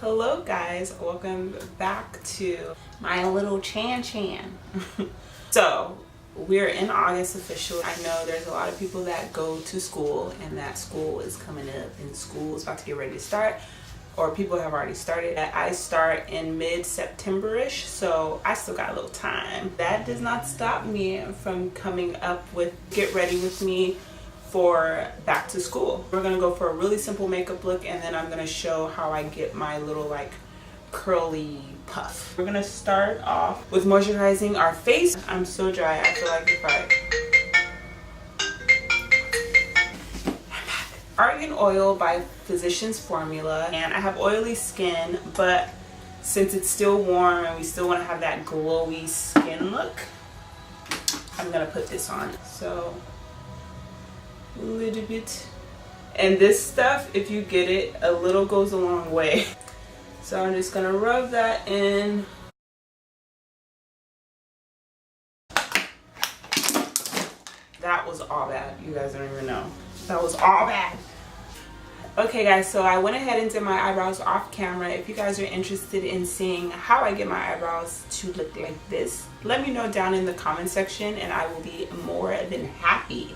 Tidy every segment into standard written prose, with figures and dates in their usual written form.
Hello guys, welcome back to my little Chan. So we're in August officially. I know there's a lot of people that go to school and that school is coming up and school is about to get ready to start, or people have already started. I start in mid-September-ish, so I still got a little time. That does not stop me from coming up with Get Ready With Me for back to school. We're gonna go for a really simple makeup look, and then I'm gonna show how I get my little like curly puff. We're gonna start off with moisturizing our face. I'm so dry, I feel like if Argan Oil by Physicians Formula, and I have oily skin, but since it's still warm and we still want to have that glowy skin look, I'm gonna put this on. So a little bit, and this stuff, if you get it, a little goes a long way. So I'm just gonna rub that in. That was all bad. You guys don't even know. That was all bad. Okay guys, so I went ahead and did my eyebrows off camera. If you guys are interested in seeing how I get my eyebrows to look like this, let me know down in the comment section and I will be more than happy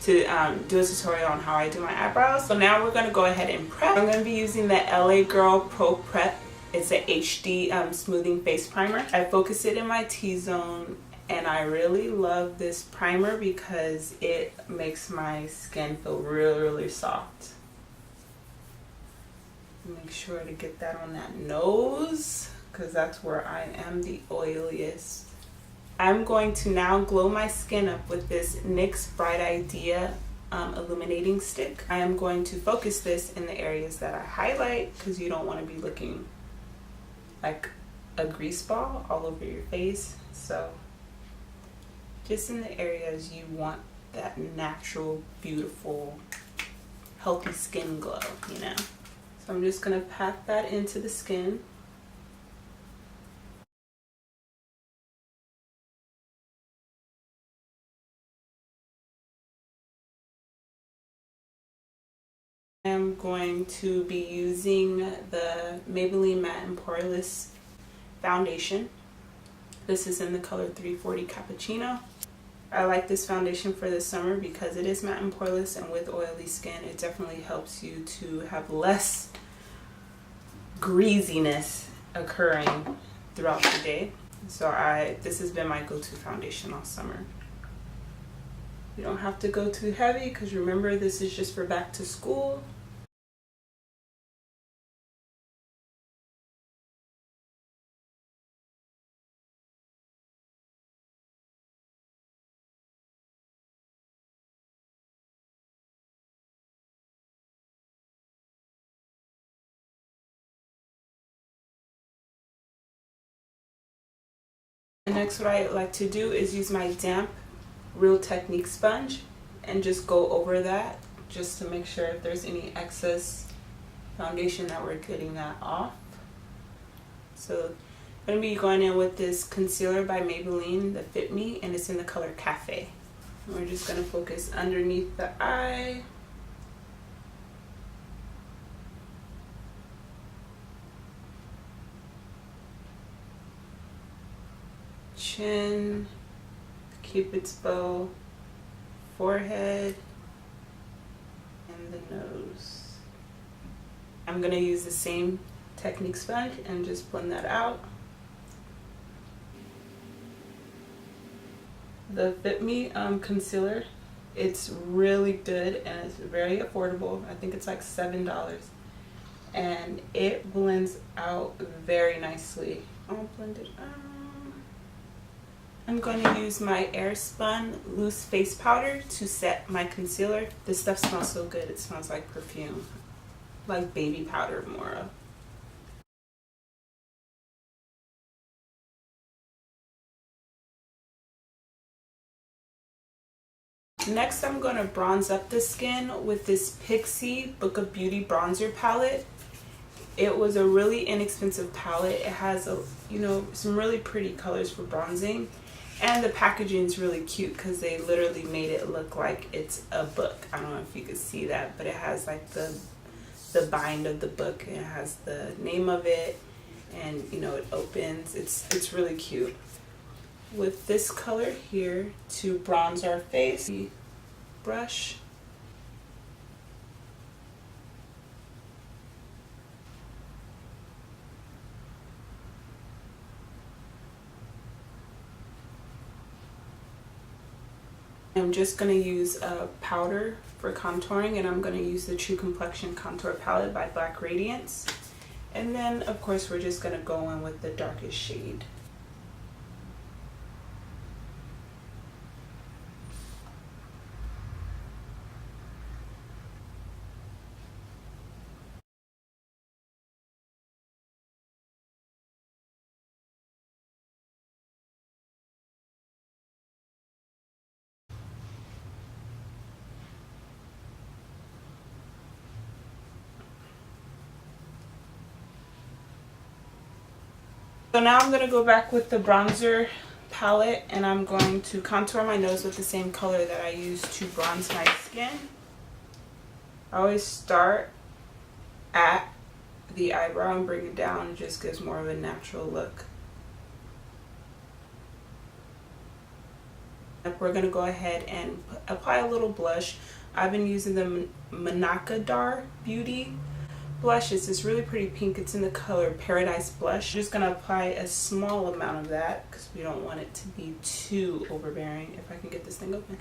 to do a tutorial on how I do my eyebrows. So now we're going to go ahead and prep. I'm going to be using the LA Girl Pro Prep. It's an HD smoothing face primer. I focus it in my T-zone, and I really love this primer because it makes my skin feel really soft. Make sure to get that on that nose because that's where I am the oiliest. I'm going to now glow my skin up with this NYX Bright Idea illuminating stick. I am going to focus this in the areas that I highlight because you don't want to be looking like a grease ball all over your face. So just in the areas you want that natural, beautiful, healthy skin glow, you know. So I'm just going to pat that into the skin. I'm going to be using the Maybelline Matte Poreless foundation. This is in the color 340 Cappuccino. I like this foundation for the summer because it is matte and poreless, and with oily skin it definitely helps you to have less greasiness occurring throughout the day. So this has been my go-to foundation all summer. You don't have to go too heavy because remember, this is just for back to school. And next, what I like to do is use my damp Real Technique sponge and just go over that just to make sure if there's any excess foundation that we're getting that off. So I'm going to be going in with this concealer by Maybelline, the Fit Me, and it's in the color Cafe. And we're just going to focus underneath the eye. Chin, Cupid's bow, forehead, and the nose. I'm going to use the same Technique sponge and just blend that out. The Fit Me concealer, it's really good and it's very affordable. I think it's like $7, and it blends out very nicely. I'll blend it out. I'm going to use my Airspun Loose face powder to set my concealer. This stuff smells so good. It smells like perfume, like baby powder more of. Next, I'm going to bronze up the skin with this Pixie Book of Beauty bronzer palette. It was a really inexpensive palette. It has some really pretty colors for bronzing. And the packaging is really cute because they literally made it look like it's a book. I don't know if you could see that, but it has like the the bind of the book. It has the name of it, and you know, it opens. It's really cute. With this color here, to bronze our face, the brush. I'm just going to use a powder for contouring, and I'm going to use the True Complexion Contour Palette by Black Radiance. And then, of course, we're just going to go in with the darkest shade. So now I'm going to go back with the bronzer palette, and I'm going to contour my nose with the same color that I use to bronze my skin. I always start at the eyebrow and bring it down. It just gives more of a natural look. We're going to go ahead and apply a little blush. I've been using the Manakadar Beauty blush. It's this really pretty pink. It's in the color Paradise Blush. I'm just going to apply a small amount of that because we don't want it to be too overbearing. If I can get this thing open.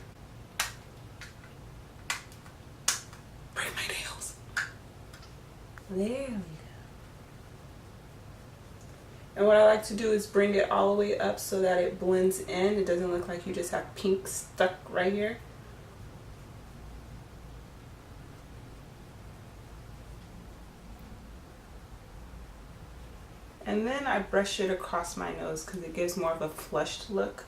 Break my nails. There we go. And what I like to do is bring it all the way up so that it blends in. It doesn't look like you just have pink stuck right here. And then I brush it across my nose because it gives more of a flushed look.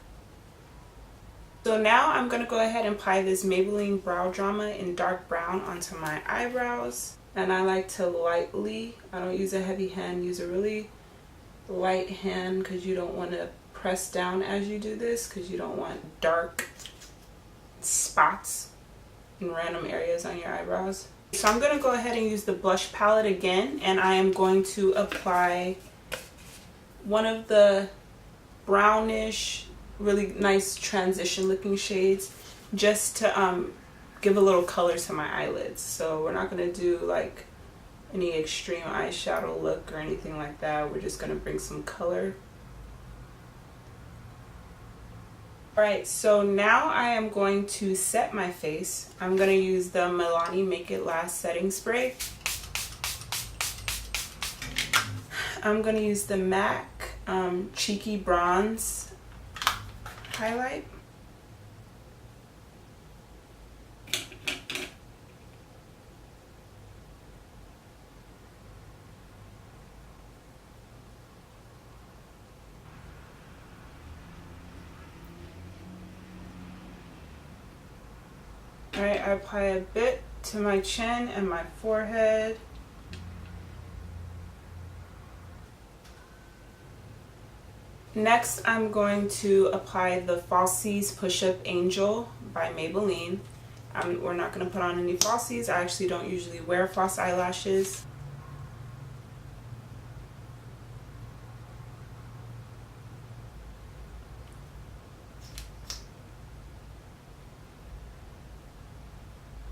So now I'm going to go ahead and apply this Maybelline Brow Drama in dark brown onto my eyebrows. And I like to lightly, I don't use a heavy hand, use a really light hand because you don't want to press down as you do this because you don't want dark spots in random areas on your eyebrows. So I'm going to go ahead and use the blush palette again, and I am going to apply one of the brownish, really nice transition looking shades just to give a little color to my eyelids. So we're not going to do like any extreme eyeshadow look or anything like that. We're just going to bring some color. Alright, so now I am going to set my face. I'm going to use the Malani Make It Last Setting Spray. I'm going to use the MAC Cheeky Bronze highlight. Alright, I apply a bit to my chin and my forehead. Next, I'm going to apply the Falsies Push Up Angel by Maybelline. We're not going to put on any falsies. I actually don't usually wear false eyelashes.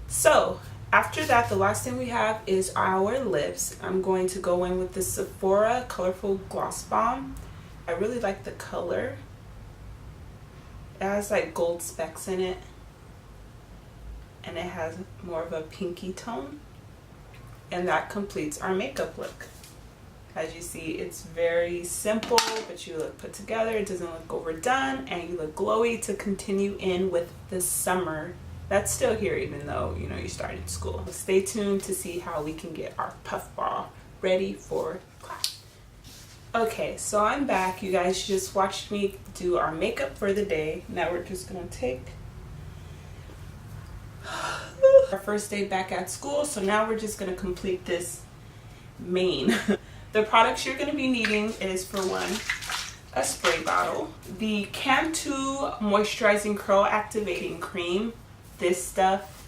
So after that, the last thing we have is our lips. I'm going to go in with the Sephora Colorful Gloss Balm. I really like the color. It has like gold specks in it, and it has more of a pinky tone, and that completes our makeup look. As you see, it's very simple, but you look put together. It doesn't look overdone, and you look glowy to continue in with the summer that's still here, even though you know you started school. Stay tuned to see how we can get our puffball ready for class. Okay, so I'm back. You guys just watched me do our makeup for the day. Now we're just gonna take our first day back at school. So now we're just gonna complete this mane. The products you're gonna be needing is, for one, a spray bottle, the Cantu Moisturizing Curl Activating Cream. This stuff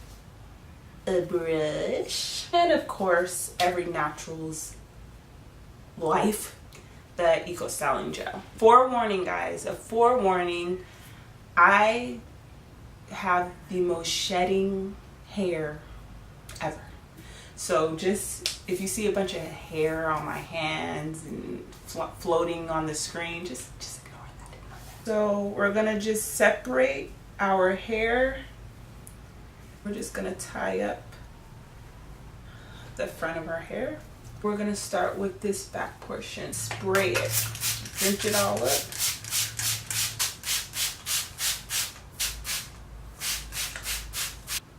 a brush, and of course every natural's life, the Eco Styling Gel. Forewarning guys, a forewarning, I have the most shedding hair ever. So just if you see a bunch of hair on my hands and floating on the screen, just ignore that. So we're gonna just separate our hair. We're just gonna tie up the front of our hair. We're gonna start with this back portion. Spray it, rinse it all up.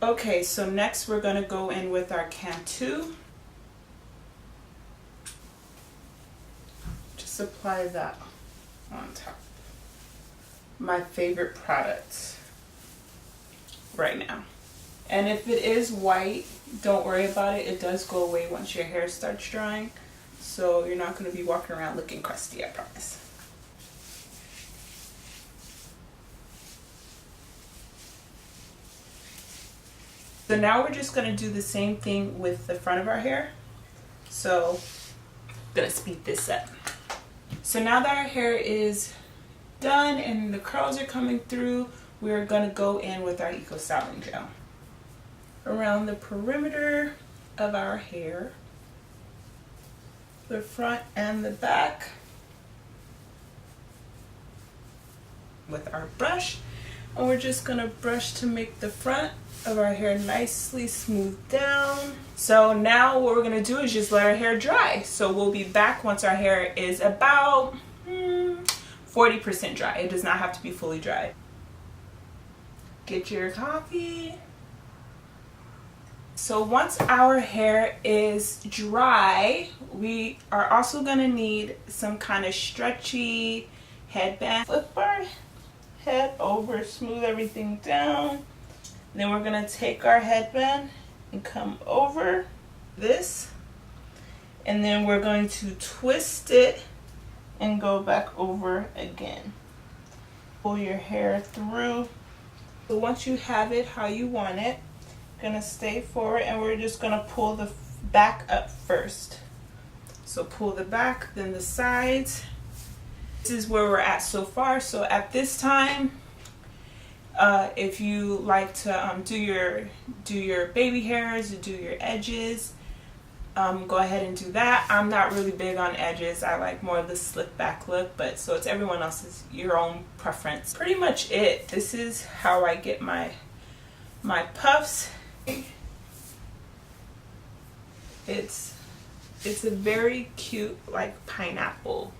Okay, so next we're gonna go in with our Cantu. Just apply that on top. My favorite product right now. And if it is white, don't worry about it. It does go away once your hair starts drying. So you're not gonna be walking around looking crusty, I promise. So now we're just gonna do the same thing with the front of our hair. So I'm gonna speed this up. So now that our hair is done and the curls are coming through, we're gonna go in with our Eco Styling Gel around the perimeter of our hair, the front and the back, with our brush. And we're just gonna brush to make the front of our hair nicely smooth down. So now what we're gonna do is just let our hair dry. So we'll be back once our hair is about 40% dry. It does not have to be fully dry. Get your coffee. So once our hair is dry, we are also gonna need some kind of stretchy headband. Flip our head over, smooth everything down. Then we're gonna take our headband and come over this, and then we're going to twist it and go back over again. Pull your hair through. So once you have it how you want it, gonna stay forward, and we're just gonna pull the back up first. So pull the back, then the sides. This is where we're at so far. So at this time, if you like to do your baby hairs, do your edges, go ahead and do that. I'm not really big on edges. I like more of the slick back look, but so it's everyone else's, your own preference. Pretty much it. This is how I get my puffs. It's a very cute, like, pineapple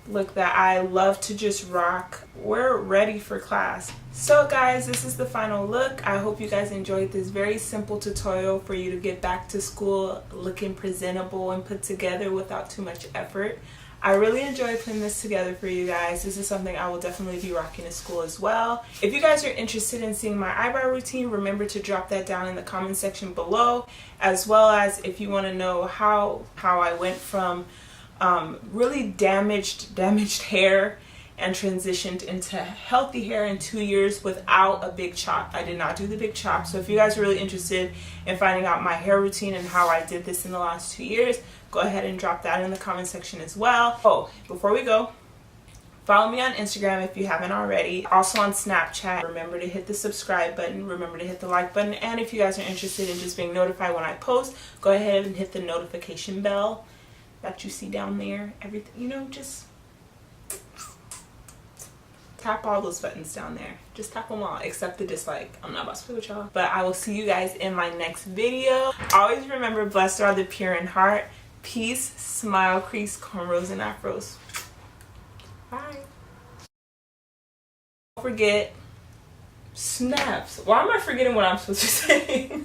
look that I love to just rock. We're ready for class. So guys, this is the final look. I hope you guys enjoyed this very simple tutorial for you to get back to school looking presentable and put together without too much effort. I really enjoyed putting this together for you guys. This is something I will definitely be rocking to school as well. If you guys are interested in seeing my eyebrow routine, remember to drop that down in the comment section below, as well as if you want to know how I went from really damaged hair and transitioned into healthy hair in 2 years without a big chop. I did not do the big chop. So if you guys are really interested in finding out my hair routine and how I did this in the last 2 years, go ahead and drop that in the comment section as well. Oh, before we go, follow me on Instagram if you haven't already. Also on Snapchat. Remember to hit the subscribe button. Remember to hit the like button. And if you guys are interested in just being notified when I post, go ahead and hit the notification bell that you see down there. Everything, you know, just tap all those buttons down there. Just tap them all except the dislike. I'm not about to play with y'all. But I will see you guys in my next video. Always remember, blessed are the pure in heart. Peace, smile, crease, cornrows, and afros. Bye. Don't forget, snaps. Why am I forgetting what I'm supposed to say?